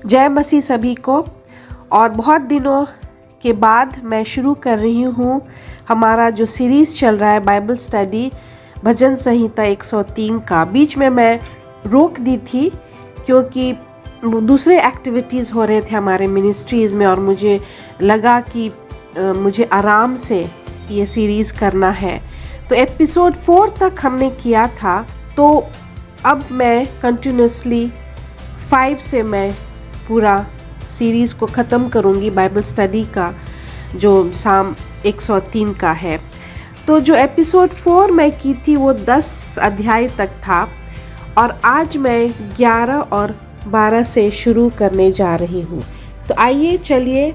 जय मसीह सभी को। और बहुत दिनों के बाद मैं शुरू कर रही हूँ हमारा जो सीरीज़ चल रहा है बाइबल स्टडी भजन संहिता 103 का। बीच में मैं रोक दी थी क्योंकि दूसरे एक्टिविटीज़ हो रहे थे हमारे मिनिस्ट्रीज़ में और मुझे लगा कि मुझे आराम से ये सीरीज़ करना है। तो एपिसोड 4 तक हमने किया था, तो अब मैं कंटिन्यूसली 5 से मैं पूरा सीरीज़ को ख़त्म करूँगी बाइबल स्टडी का जो साम 103 का है। तो जो एपिसोड 4 मैं की थी वो 10 अध्याय तक था और आज मैं 11 और 12 से शुरू करने जा रही हूँ। तो आइए चलिए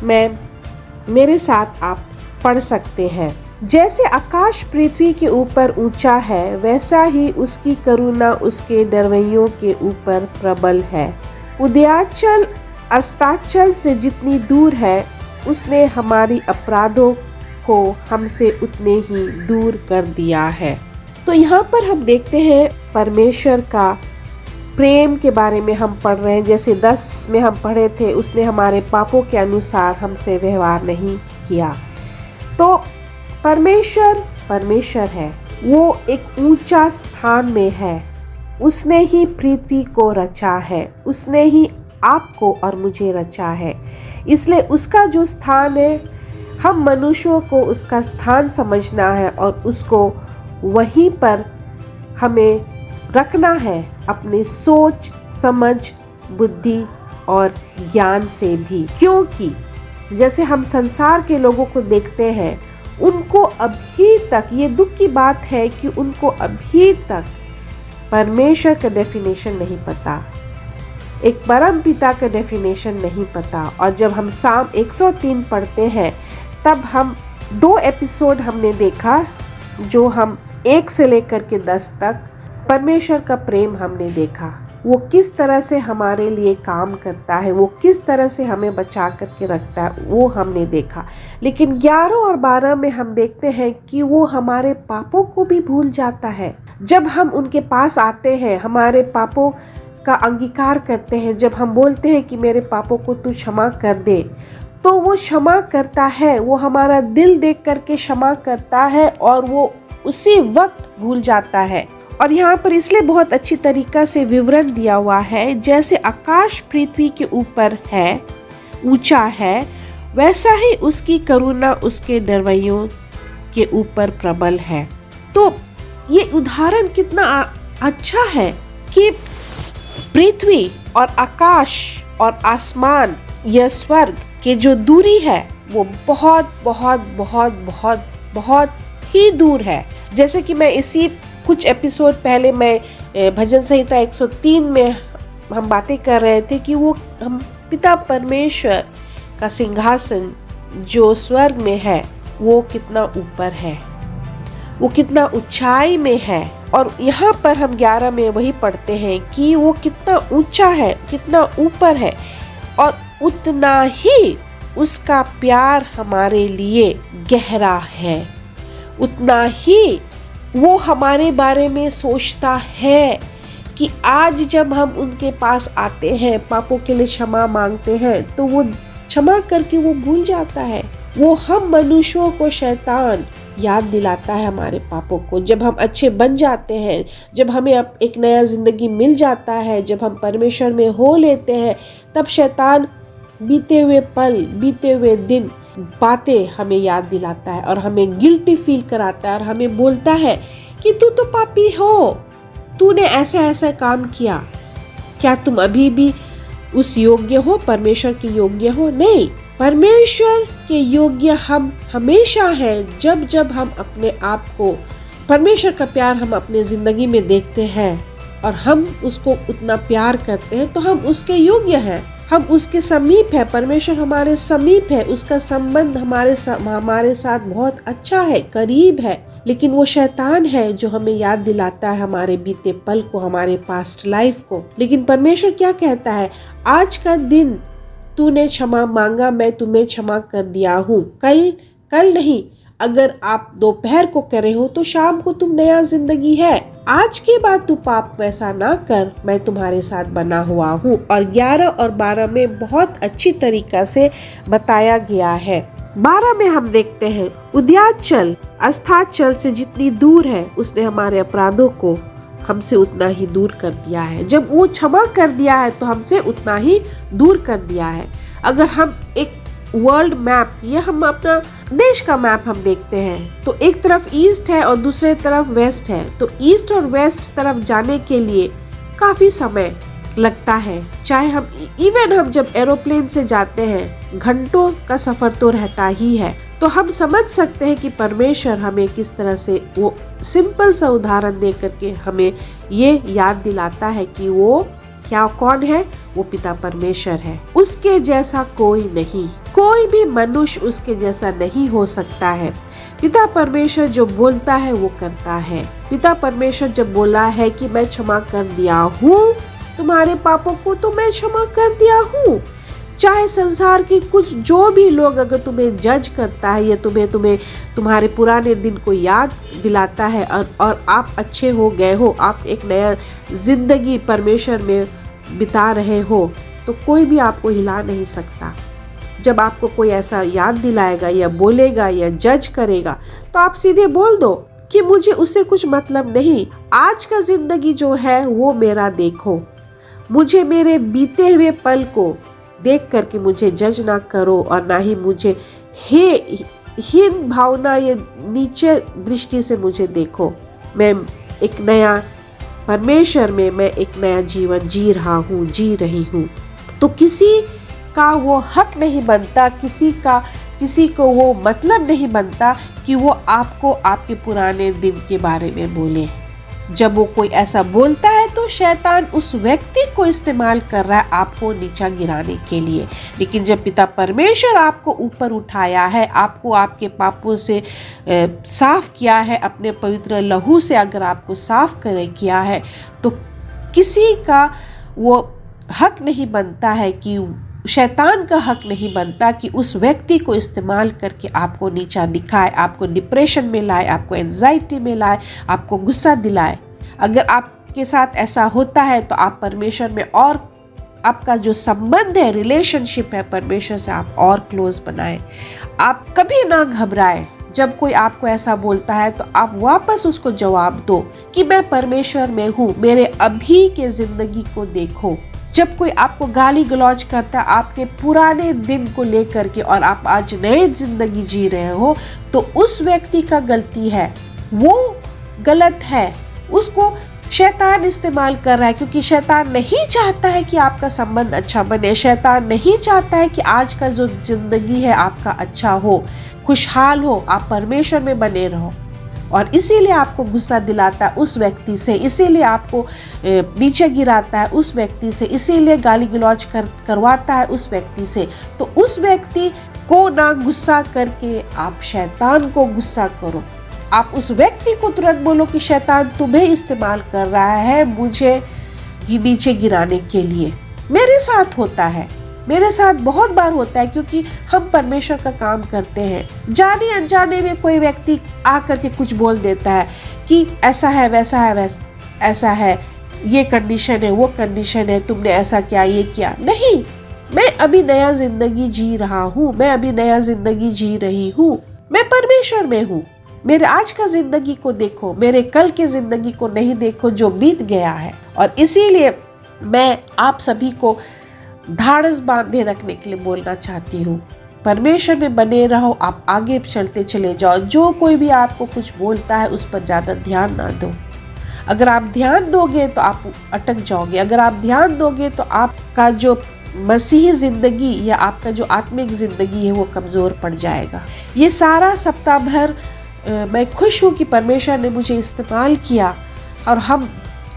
मेरे साथ आप पढ़ सकते हैं। जैसे आकाश पृथ्वी के ऊपर ऊंचा है, वैसा ही उसकी करुणा उसके डरवैयों के ऊपर प्रबल है। उदयाचल अस्ताचल से जितनी दूर है, उसने हमारी अपराधों को हमसे उतने ही दूर कर दिया है। तो यहाँ पर हम देखते हैं परमेश्वर का प्रेम के बारे में हम पढ़ रहे हैं। जैसे 10 में हम पढ़े थे, उसने हमारे पापों के अनुसार हमसे व्यवहार नहीं किया। तो परमेश्वर है, वो एक ऊंचा स्थान में है। उसने ही पृथ्वी को रचा है, उसने ही आपको और मुझे रचा है। इसलिए उसका जो स्थान है, हम मनुष्यों को उसका स्थान समझना है और उसको वहीं पर हमें रखना है, अपने सोच समझ बुद्धि और ज्ञान से भी। क्योंकि जैसे हम संसार के लोगों को देखते हैं, उनको अभी तक, ये दुख की बात है कि उनको अभी तक परमेश्वर का डेफिनेशन नहीं पता, एक परम पिता का डेफिनेशन नहीं पता। और जब हम साम 103 पढ़ते हैं, तब हम 2 एपिसोड हमने देखा, जो हम 1 से लेकर के 10 तक परमेश्वर का प्रेम हमने देखा। वो किस तरह से हमारे लिए काम करता है, वो किस तरह से हमें बचा करके रखता है, वो हमने देखा। लेकिन 11 और 12 में हम देखते हैं कि वो हमारे पापों को भी भूल जाता है। जब हम उनके पास आते हैं, हमारे पापों का अंगीकार करते हैं, जब हम बोलते हैं कि मेरे पापों को तू क्षमा कर दे, तो वो क्षमा करता है। वो हमारा दिल देख करके क्षमा करता है और वो उसी वक्त भूल जाता है। और यहाँ पर इसलिए बहुत अच्छी तरीका से विवरण दिया हुआ है, जैसे आकाश पृथ्वी के ऊपर है, ऊंचा है, वैसा ही उसकी करुणा उसके डरवैयों के ऊपर प्रबल है। तो ये उदाहरण कितना अच्छा है कि पृथ्वी और आकाश और आसमान, यह स्वर्ग के जो दूरी है, वो बहुत बहुत बहुत बहुत बहुत ही दूर है। जैसे कि मैं इसी कुछ एपिसोड पहले मैं भजन संहिता 103 में हम बातें कर रहे थे कि वो हम पिता परमेश्वर का सिंहासन जो स्वर्ग में है, वो कितना ऊपर है, वो कितना ऊंचाई में है। और यहाँ पर हम 11 में वही पढ़ते हैं कि वो कितना ऊंचा है, कितना ऊपर है, और उतना ही उसका प्यार हमारे लिए गहरा है, उतना ही वो हमारे बारे में सोचता है कि आज जब हम उनके पास आते हैं, पापों के लिए क्षमा मांगते हैं, तो वो क्षमा करके वो भूल जाता है। वो हम मनुष्यों को शैतान याद दिलाता है हमारे पापों को। जब हम अच्छे बन जाते हैं, जब हमें अब एक नया ज़िंदगी मिल जाता है, जब हम परमेश्वर में हो लेते हैं, तब शैतान बीते हुए पल, बीते हुए दिन, बातें हमें याद दिलाता है और हमें गिल्टी फील कराता है और हमें बोलता है कि तू तो पापी हो, तूने ऐसा ऐसा काम किया, क्या तुम अभी भी उस योग्य हो, परमेश्वर के योग्य हो? नहीं, परमेश्वर के योग्य हम हमेशा हैं। जब जब हम अपने आप को, परमेश्वर का प्यार हम अपने ज़िंदगी में देखते हैं और हम उसको उतना प्यार करते हैं, तो हम उसके योग्य हैं, हम उसके समीप है। परमेश्वर हमारे समीप है, उसका संबंध हमारे साथ बहुत अच्छा है, करीब है। लेकिन वो शैतान है जो हमें याद दिलाता है हमारे बीते पल को, हमारे पास्ट लाइफ को। लेकिन परमेश्वर क्या कहता है? आज का दिन तूने क्षमा मांगा, मैं तुम्हें क्षमा कर दिया हूँ। कल नहीं, अगर आप दोपहर को करे हो तो शाम को तुम नया जिंदगी है। आज के बाद तू पाप वैसा ना कर, मैं तुम्हारे साथ बना हुआ हूँ। और 11 और 12 में बहुत अच्छी तरीका से बताया गया है। 12 में हम देखते हैं, उद्याचल अस्ताचल से जितनी दूर है उसने हमारे अपराधों को हमसे उतना ही दूर कर दिया है। जब वो क्षमा कर दिया है तो हमसे उतना ही दूर कर दिया है। अगर हम एक वर्ल्ड मैप, ये हम अपना देश का मैप हम देखते हैं तो एक तरफ ईस्ट है और दूसरे तरफ वेस्ट है। तो ईस्ट और वेस्ट तरफ जाने के लिए काफी समय लगता है। चाहे हम जब एरोप्लेन से जाते हैं घंटों का सफर तो रहता ही है। तो हम समझ सकते हैं कि परमेश्वर हमें किस तरह से वो सिंपल सा उदाहरण दे करके हमें ये याद दिलाता है कि वो कौन है। वो पिता परमेश्वर है, उसके जैसा कोई नहीं, कोई भी मनुष्य उसके जैसा नहीं हो सकता है। पिता परमेश्वर जो बोलता है वो करता है। पिता परमेश्वर जब बोला है कि मैं क्षमा कर दिया हूँ तुम्हारे पापों को, तो मैं क्षमा कर दिया हूँ। चाहे संसार की कुछ जो भी लोग अगर तुम्हें जज करता है या तुम्हें तुम्हारे पुराने दिन को याद दिलाता है और आप अच्छे हो गए हो, आप एक नया जिंदगी परमेश्वर में बिता रहे हो, तो कोई भी आपको हिला नहीं सकता। जब आपको कोई ऐसा याद दिलाएगा या बोलेगा या जज करेगा तो आप सीधे बोल दो कि मुझे उससे कुछ मतलब नहीं। आज का जिंदगी जो है वो मेरा देखो, मुझे मेरे बीते हुए पल को देख करके मुझे जज ना करो और ना ही मुझे हीन भावना या नीचे दृष्टि से मुझे देखो। मैं एक नया परमेश्वर में मैं एक नया जीवन जी रही हूँ। तो किसी का वो हक नहीं बनता, किसी को वो मतलब नहीं बनता कि वो आपको आपके पुराने दिन के बारे में बोले। जब वो कोई ऐसा बोलता है तो शैतान उस व्यक्ति को इस्तेमाल कर रहा है आपको नीचा गिराने के लिए। लेकिन जब पिता परमेश्वर आपको ऊपर उठाया है, आपको आपके पापों से साफ किया है, अपने पवित्र लहू से अगर आपको साफ किया है, तो किसी का वो हक नहीं बनता है कि शैतान का हक नहीं बनता कि उस व्यक्ति को इस्तेमाल करके आपको नीचा दिखाए, आपको डिप्रेशन में लाए, आपको एंजाइटी में लाए, आपको गुस्सा दिलाए। अगर आपके साथ ऐसा होता है तो आप परमेश्वर में और आपका जो संबंध है, रिलेशनशिप है परमेश्वर से, आप और क्लोज बनाएं। आप कभी ना घबराएं। जब कोई आपको ऐसा बोलता है तो आप वापस उसको जवाब दो कि मैं परमेश्वर में हूँ, मेरे अभी के जिंदगी को देखो। जब कोई आपको गाली गलौज करता है आपके पुराने दिन को लेकर के और आप आज नए जिंदगी जी रहे हो, तो उस व्यक्ति का गलती है, वो गलत है, उसको शैतान इस्तेमाल कर रहा है। क्योंकि शैतान नहीं चाहता है कि आपका संबंध अच्छा बने, शैतान नहीं चाहता है कि आज का जो जिंदगी है आपका अच्छा हो, खुशहाल हो, आप परमेश्वर में बने रहो। और इसीलिए आपको गुस्सा दिलाता है उस व्यक्ति से, इसीलिए आपको नीचे गिराता है उस व्यक्ति से, इसीलिए गाली गलौज करवाता है उस व्यक्ति से। तो उस व्यक्ति को ना गुस्सा करके आप शैतान को गुस्सा करो। आप उस व्यक्ति को तुरंत बोलो कि शैतान तुम्हें इस्तेमाल कर रहा है मुझे नीचे गिराने के लिए। मेरे साथ होता है, मेरे साथ बहुत बार होता है, क्योंकि हम परमेश्वर का काम करते हैं। जाने अनजाने में कोई व्यक्ति आकर के कुछ बोल देता है कि ऐसा है, वैसा है, ऐसा है, ये कंडीशन है, वो कंडीशन है, तुमने ऐसा किया, ये किया। नहीं, मैं अभी नया जिंदगी जी रहा हूँ, मैं अभी नया जिंदगी जी रही हूँ, मैं परमेश्वर में हूँ। मेरे आज का जिंदगी को देखो, मेरे कल के जिंदगी को नहीं देखो जो बीत गया है। और इसीलिए मैं आप सभी को धाड़स बांधे रखने के लिए बोलना चाहती हूँ, परमेश्वर में बने रहो, आप आगे चलते चले जाओ। जो कोई भी आपको कुछ बोलता है उस पर ज़्यादा ध्यान ना दो। अगर आप ध्यान दोगे तो आप अटक जाओगे। अगर आप ध्यान दोगे तो आपका जो मसीही ज़िंदगी या आपका जो आत्मिक ज़िंदगी है वो कमज़ोर पड़ जाएगा। ये सारा सप्ताह भर मैं खुश हूँ कि परमेश्वर ने मुझे इस्तेमाल किया और हम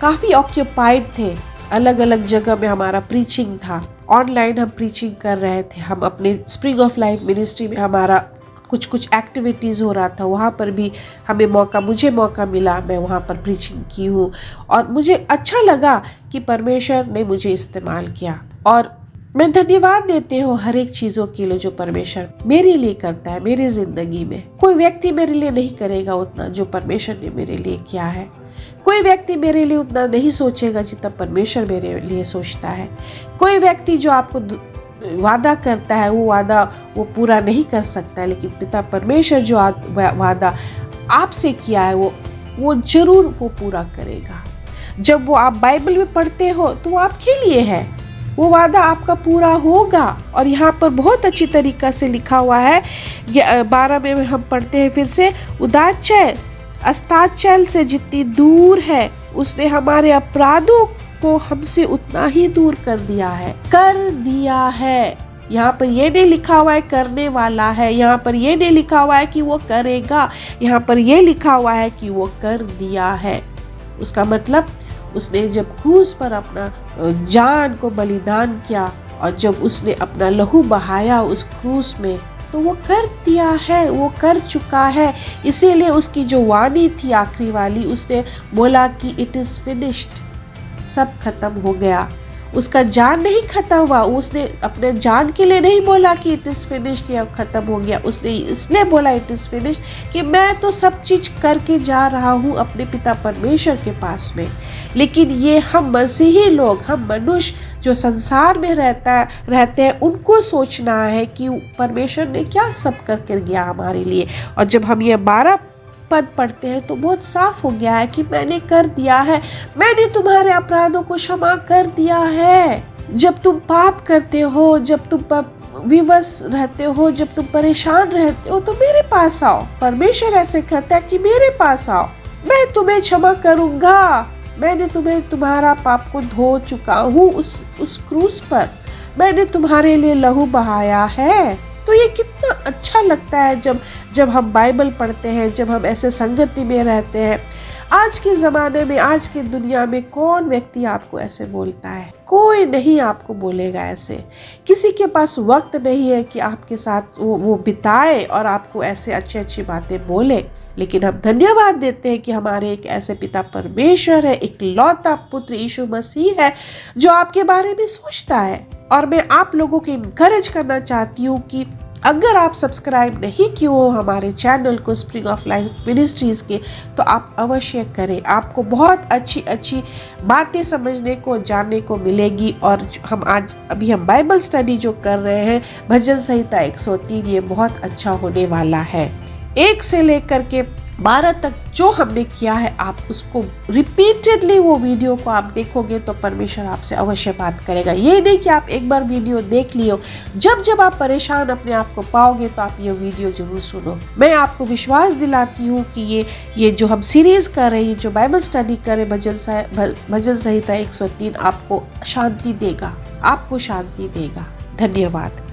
काफ़ी ऑक्यूपाइड थे। अलग अलग जगह में हमारा प्रीचिंग था, ऑनलाइन हम प्रीचिंग कर रहे थे, हम अपने स्प्रिंग ऑफ लाइफ मिनिस्ट्री में हमारा कुछ एक्टिविटीज़ हो रहा था, वहाँ पर भी मुझे मौका मिला, मैं वहाँ पर प्रीचिंग की हूँ। और मुझे अच्छा लगा कि परमेश्वर ने मुझे इस्तेमाल किया। और मैं धन्यवाद देती हूँ हर एक चीजों के लिए जो परमेश्वर मेरे लिए करता है मेरी जिंदगी में। कोई व्यक्ति मेरे लिए नहीं करेगा उतना जो परमेश्वर ने मेरे लिए किया है। कोई व्यक्ति मेरे लिए उतना नहीं सोचेगा जितना परमेश्वर मेरे लिए सोचता है। कोई व्यक्ति जो आपको वादा करता है वो वादा वो पूरा नहीं कर सकता है, लेकिन पिता परमेश्वर जो वादा आपसे किया है वो जरूर वो पूरा करेगा। जब वो आप बाइबल में पढ़ते हो तो वो आपके लिए है, वो वादा आपका पूरा होगा। और यहाँ पर बहुत अच्छी तरीका से लिखा हुआ है 12 में हम पढ़ते हैं फिर से, उदाचल अस्ताचल से जितनी दूर है उसने हमारे अपराधों को हमसे उतना ही दूर कर दिया है। यहाँ पर ये नहीं लिखा हुआ है करने वाला है, यहाँ पर ये नहीं लिखा हुआ है कि वो करेगा, यहाँ पर ये लिखा हुआ है कि वो कर दिया है। उसका मतलब उसने जब क्रूस पर अपना जान को बलिदान किया और जब उसने अपना लहू बहाया उस क्रूस में, तो वो कर दिया है, वो कर चुका है। इसीलिए उसकी जो वाणी थी आखिरी वाली, उसने बोला कि इट इज फिनिश्ड, सब खत्म हो गया। उसका जान नहीं खत्म हुआ, उसने अपने जान के लिए नहीं बोला कि इट इज फिनिश्ड या खत्म हो गया। उसने इसलिए बोला इट इज फिनिश्ड कि मैं तो सब चीज करके जा रहा हूँ अपने पिता परमेश्वर के पास में। लेकिन ये हम मसीही लोग, हम मनुष्य जो संसार में रहते हैं, उनको सोचना है कि परमेश्वर ने क्या सब करके गया हमारे लिए। और जब हम ये 12 पद पढ़ते हैं तो बहुत साफ हो गया है कि मैंने कर दिया है, मैंने तुम्हारे अपराधों को क्षमा कर दिया है। जब तुम पाप करते हो, जब तुम विवश रहते हो, जब तुम परेशान रहते हो तो मेरे पास आओ। परमेश्वर ऐसे कहता है कि मेरे पास आओ, मैं तुम्हें क्षमा करूंगा। मैंने तुम्हारा पाप को धो चुका हूँ उस क्रूस पर, मैंने तुम्हारे लिए लहू बहाया है। तो ये कितना अच्छा लगता है जब हम बाइबल पढ़ते हैं, जब हम ऐसे संगति में रहते हैं। आज के ज़माने में, आज की दुनिया में कौन व्यक्ति आपको ऐसे बोलता है? कोई नहीं आपको बोलेगा ऐसे। किसी के पास वक्त नहीं है कि आपके साथ वो बिताए और आपको ऐसे अच्छी बातें बोले। लेकिन हम धन्यवाद देते हैं कि हमारे एक ऐसे पिता परमेश्वर है, एक लौता पुत्र यीशु मसीह है जो आपके बारे में सोचता है। और मैं आप लोगों को इनकरेज करना चाहती हूँ कि अगर आप सब्सक्राइब नहीं किए हो हमारे चैनल को स्प्रिंग ऑफ लाइफ मिनिस्ट्रीज के, तो आप अवश्य करें। आपको बहुत अच्छी बातें समझने को, जानने को मिलेगी। और हम अभी बाइबल स्टडी जो कर रहे हैं भजन संहिता 103, ये बहुत अच्छा होने वाला है। 1 से लेकर के 12 तक जो हमने किया है, आप उसको रिपीटेडली वो वीडियो को आप देखोगे तो परमेश्वर आपसे अवश्य बात करेगा। ये नहीं कि आप एक बार वीडियो देख लियो, जब आप परेशान अपने आप को पाओगे तो आप ये वीडियो जरूर सुनो। मैं आपको विश्वास दिलाती हूँ कि ये जो हम सीरीज कर रहे हैं, जो बाइबल स्टडी कर रहे भजन संहिता 103 आपको शांति देगा, आपको शांति देगा। धन्यवाद।